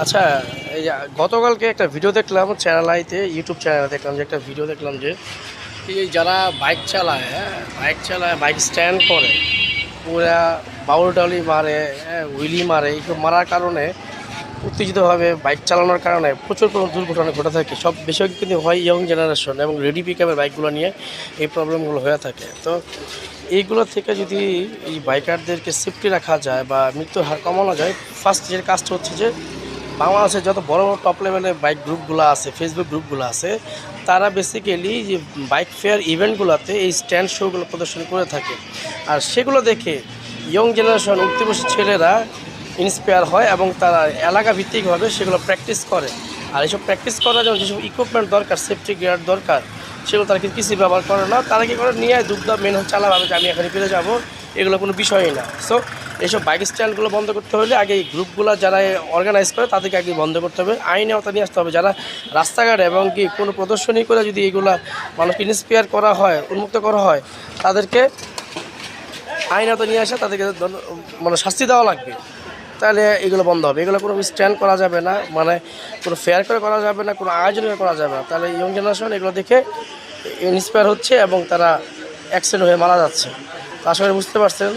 আচ্ছা, এই যে গতকালকে একটা ভিডিও দেখলাম চ্যানেল আইতে, ইউটিউব চ্যানেলে দেখলাম যে একটা ভিডিও দেখলাম যে এই যারা বাইক চালায়, বাইক স্ট্যান্ড করে, পুরা বাউলটালি মারে, হুইলি মারে, এইসব মারার কারণে উত্তেজিতভাবে বাইক চালানোর কারণে প্রচুর কোনো দুর্ঘটনা ঘটে থাকে। সব বেশিরভাগ কিন্তু হয় ইয়ং জেনারেশন এবং রেডি পিকআপের বাইকগুলো নিয়ে এই প্রবলেমগুলো হয়ে থাকে। তো এইগুলো থেকে যদি এই বাইকারদেরকে সেফটি রাখা যায় বা মৃত্যুর হার কমানো যায়, ফার্স্ট যে কাজটা হচ্ছে যে বাংলাদেশের যত বড় বড় টপ লেভেলের বাইক গ্রুপগুলো আছে, ফেসবুক গ্রুপগুলো আছে, তারা বেসিক্যালি যে বাইক ফেয়ার ইভেন্টগুলোতে এই স্ট্যান্ড শোগুলো প্রদর্শন করে থাকে। আর সেগুলো দেখে ইয়ং জেনারেশন উঠতি ছেলেরা ইন্সপায়ার হয় এবং তারা এলাকা ভিত্তিকভাবে সেগুলো প্র্যাকটিস করে। আর এইসব প্র্যাকটিস করার জন্য যেসব ইকুইপমেন্ট দরকার, সেফটি গিয়ার দরকার, সেগুলো তারা কিন্তু কিছু ব্যবহার করে না। তারা কী করে, নিয়ে দুধ মেন চালাভাবে যে আমি এখানে ফিরে যাবো, এগুলো কোনো বিষয়ই না। সো এইসব বাইক স্ট্যান্ডগুলো বন্ধ করতে হলে আগে এই গ্রুপগুলো যারা অর্গানাইজ করে তাদেরকে আগে বন্ধ করতে হবে, আইনে আওতা নিয়ে আসতে হবে। যারা রাস্তাঘাটে এবং কি কোনো প্রদর্শনী করে যদি এগুলা মানুষকে ইন্সপায়ার করা হয়, উন্মুক্ত করা হয়, তাদেরকে আইন আওতা নিয়ে আসে, তাদেরকে মানে শাস্তি দেওয়া লাগবে। তাহলে এগুলো বন্ধ হবে। এগুলো কোনো স্ট্যান্ড করা যাবে না, মানে কোনো ফেয়ার করে করা যাবে না, কোনো আয়োজন করে করা যাবে না। তাহলে ইয়ং জেনারেশন এগুলো দেখে ইন্সপায়ার হচ্ছে এবং তারা অ্যাক্সিডেন্ট হয়ে মারা যাচ্ছে। তো আশা করি বুঝতে পারছেন।